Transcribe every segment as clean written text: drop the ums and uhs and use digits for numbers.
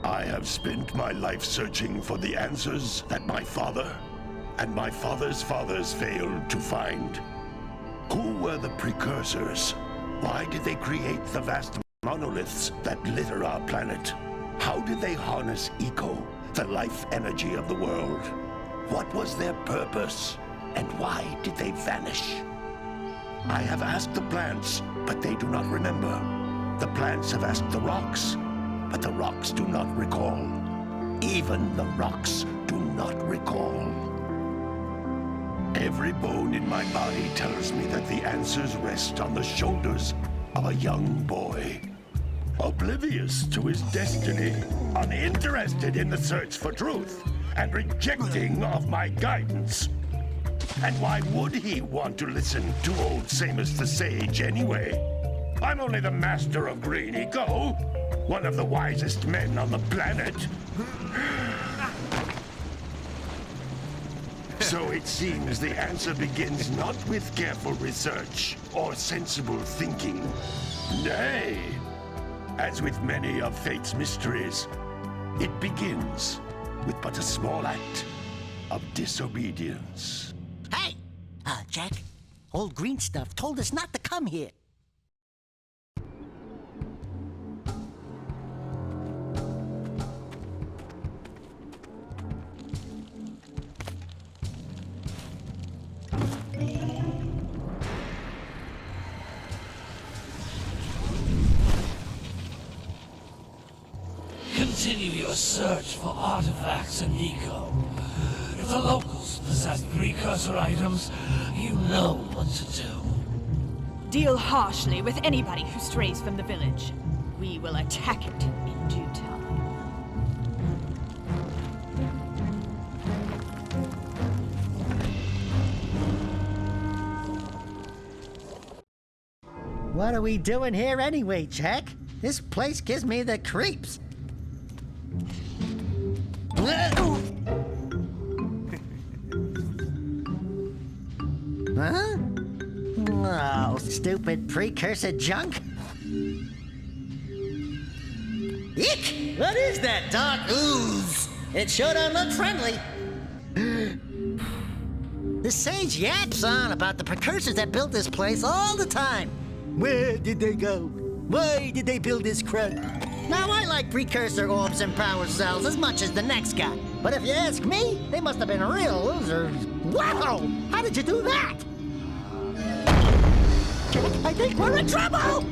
I have spent my life searching for the answers that my father and my father's fathers failed to find. Who were the Precursors? Why did they create the vast monoliths that litter our planet? How did they harness eco, the life energy of the world? What was their purpose? And why did they vanish? I have asked the plants, but they do not remember. The plants have asked the rocks, but the rocks do not recall. Even the rocks do not recall. Every bone in my body tells me that the answers rest on the shoulders of a young boy. Oblivious to his destiny, uninterested in the search for truth, and rejecting of my guidance. And why would he want to listen to old Samus the Sage anyway? I'm only the master of green eco, one of the wisest men on the planet. So it seems the answer begins not with careful research or sensible thinking. Nay, as with many of fate's mysteries, it begins with but a small act of disobedience. Hey! Jack, old green stuff told us not to come here. Continue your search for artifacts and eco. If the locals possess precursor items, you know what to do. Deal harshly with anybody who strays from the village. We will attack it in due time. What are we doing here anyway, Jack? This place gives me the creeps. Huh? Oh, stupid precursor junk. Eek! What is that dark ooze? It sure don't look friendly. The sage yaps on about the precursors that built this place all the time. Where did they go? Why did they build this crud? Now, I like precursor orbs and power cells as much as the next guy. But if you ask me, they must have been real losers. Wow! How did you do that? I think we're in trouble!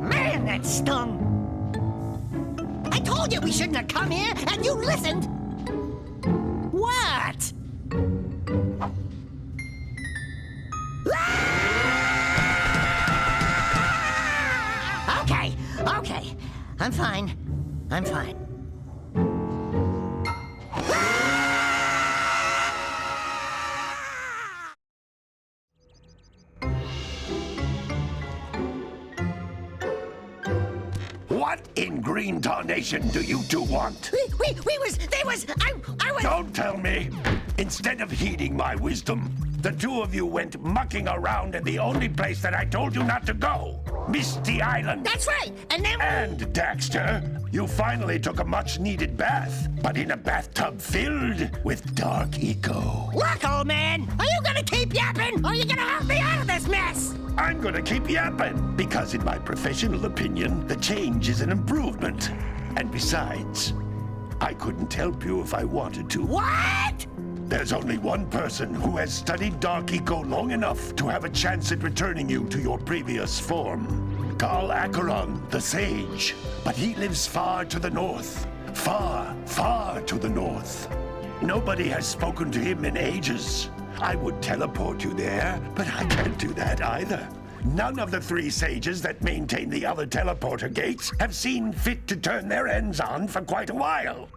Man, that stung! I told you we shouldn't have come here, and you listened! What? Okay. I'm fine. What in green tarnation do you two want? I was... Don't tell me! Instead of heeding my wisdom, the two of you went mucking around in the only place that I told you not to go. Misty Island. That's right, and then... And, Daxter, you finally took a much-needed bath, but in a bathtub filled with dark eco. Look, old man, are you gonna keep yapping, or are you gonna help me out of this mess? I'm gonna keep yapping, because in my professional opinion, the change is an improvement. And besides, I couldn't help you if I wanted to. What? There's only one person who has studied Dark Eco long enough to have a chance at returning you to your previous form. Carl Acheron, the Sage. But he lives far to the north. Far, far to the north. Nobody has spoken to him in ages. I would teleport you there, but I can't do that either. None of the three sages that maintain the other teleporter gates have seen fit to turn their ends on for quite a while.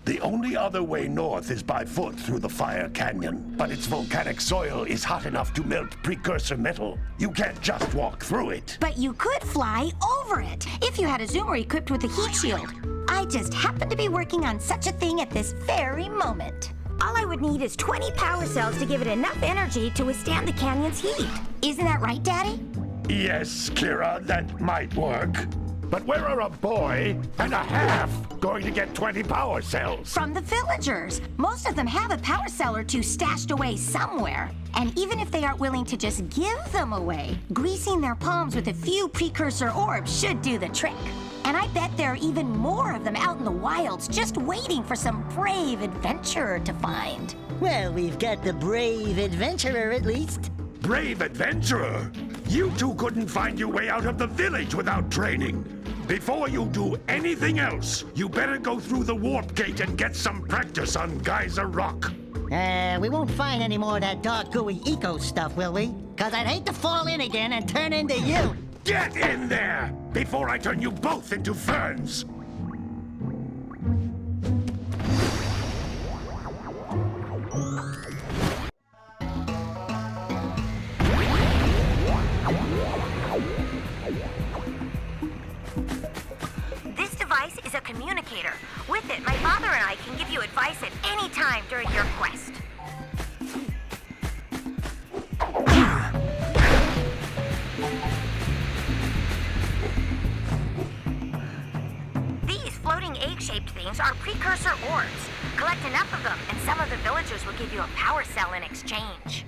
The only other way north is by foot through the Fire Canyon, but its volcanic soil is hot enough to melt precursor metal. You can't just walk through it. But you could fly over it if you had a zoomer equipped with a heat shield. I just happen to be working on such a thing at this very moment. All I would need is 20 power cells to give it enough energy to withstand the canyon's heat. Isn't that right, Daddy? Yes, Kira, that might work. But where are a boy and a half going to get 20 power cells? From the villagers. Most of them have a power cell or two stashed away somewhere. And even if they aren't willing to just give them away, greasing their palms with a few precursor orbs should do the trick. And I bet there are even more of them out in the wilds just waiting for some brave adventurer to find. Well, we've got the brave adventurer at least. Brave adventurer? You two couldn't find your way out of the village without training. Before you do anything else, you better go through the warp gate and get some practice on Geyser Rock. We won't find any more of that dark gooey eco stuff, will we? 'Cause I'd hate to fall in again and turn into you. Get in there before I turn you both into ferns. This device is a communicator. With it, my father and I can give you advice at any time during your quest. These floating egg-shaped things are precursor orbs. Collect enough of them, and some of the villagers will give you a power cell in exchange.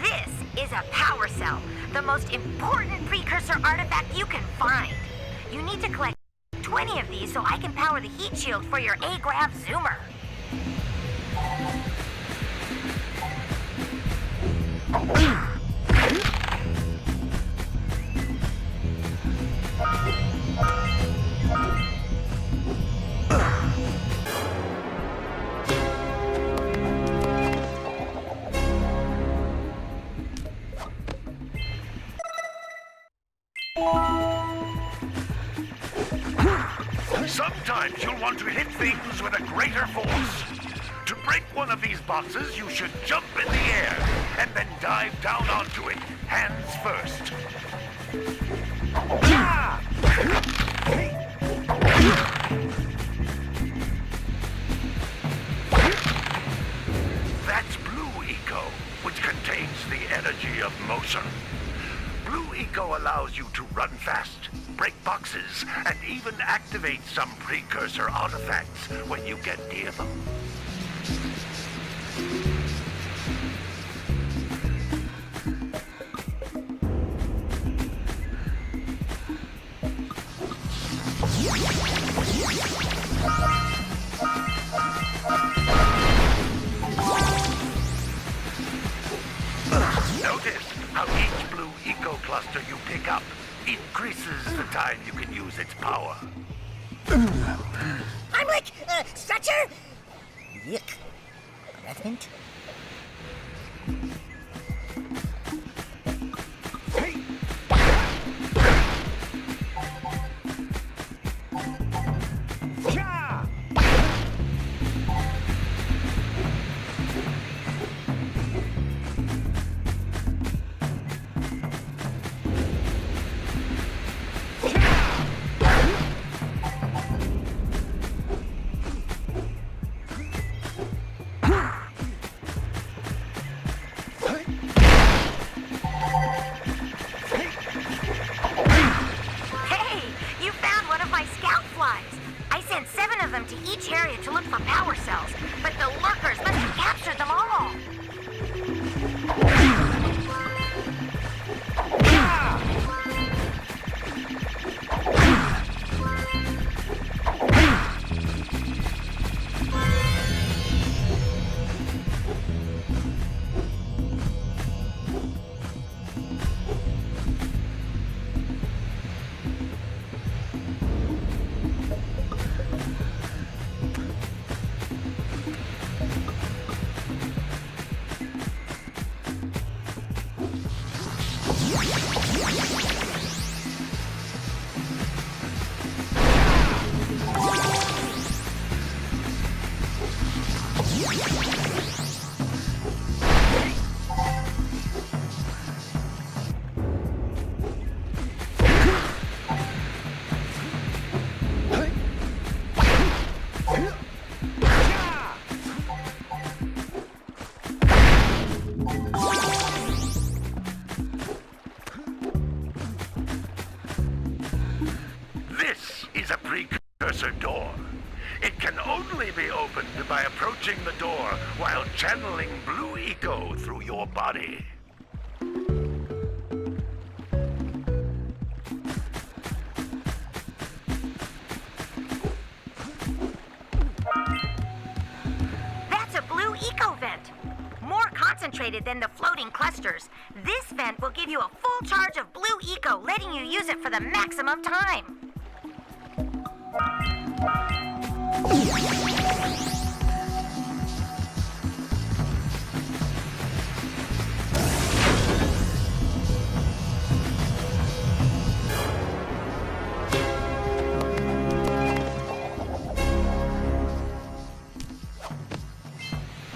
This is a power cell, the most important precursor artifact you can find. You need to collect 20 of these so I can power the heat shield for your A-Grav zoomer. Sometimes you'll want to hit things with a greater force. To break one of these boxes, you should jump in the air and then dive down onto it, hands first. Ah! That's Blue Eco, which contains the energy of motion. Blue Eco allows you to run fast, break boxes, and even activate some precursor artifacts when you get near them. Notice how each Blue Eco cluster you pick up increases the time you can use its power. I'm like, Stretcher? Yuck. Revenant? This is a precursor door. It can only be opened by approaching the door while channeling blue eco through your body. That's a blue eco vent. More concentrated than the floating clusters. This vent will give you a full charge of blue eco, letting you use it for the maximum time.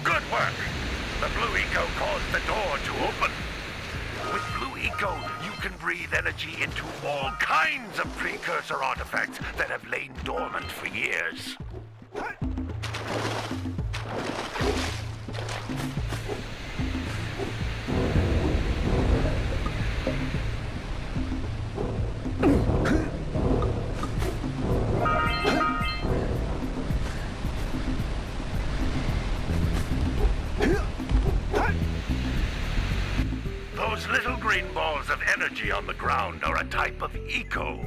Good work! The blue eco caused the door to open. With blue eco, you can breathe energy into all kinds of precursor artifacts that have lain dormant for years. Those little green balls of energy on the ground are a type of eco.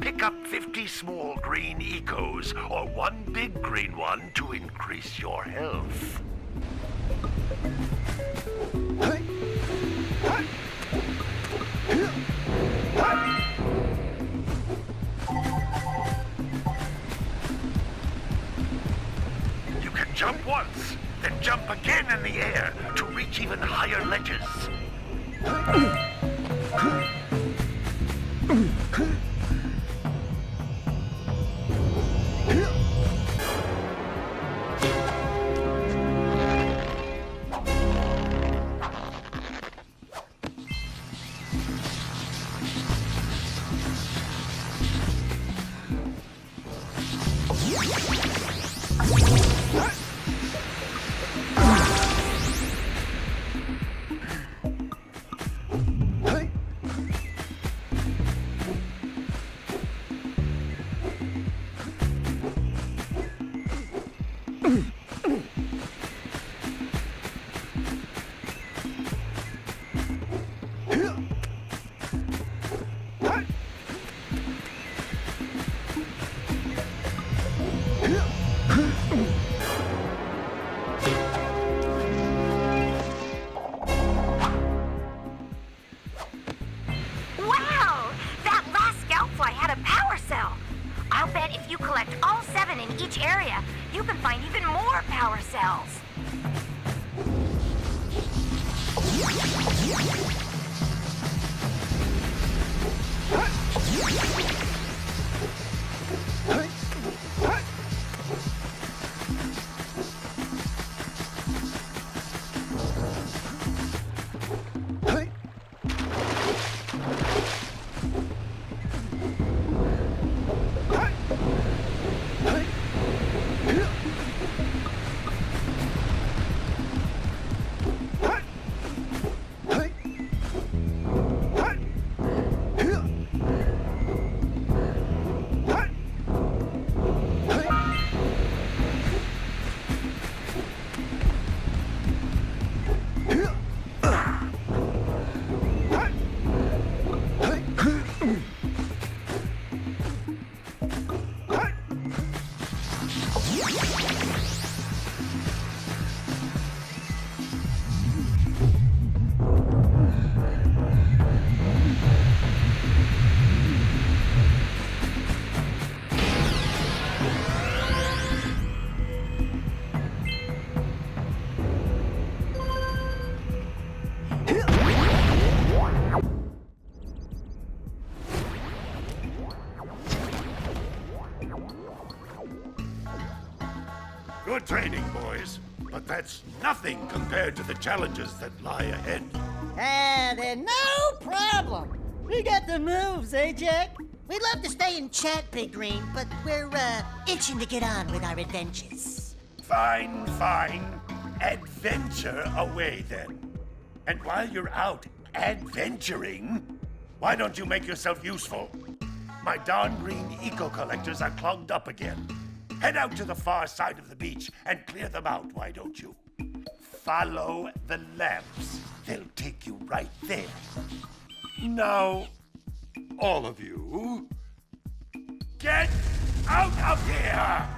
Pick up 50 small green ecos or one big green one to increase your health. You can jump once, then jump again in the air to reach even higher ledges. That's nothing compared to the challenges that lie ahead. Then no problem. We got the moves, eh, Jack? We'd love to stay and chat, Big Green, but we're, itching to get on with our adventures. Fine, fine. Adventure away then. And while you're out adventuring, why don't you make yourself useful? My darn green eco-collectors are clogged up again. Head out to the far side of the beach and clear them out, why don't you? Follow the lamps. They'll take you right there. Now, all of you, get out of here!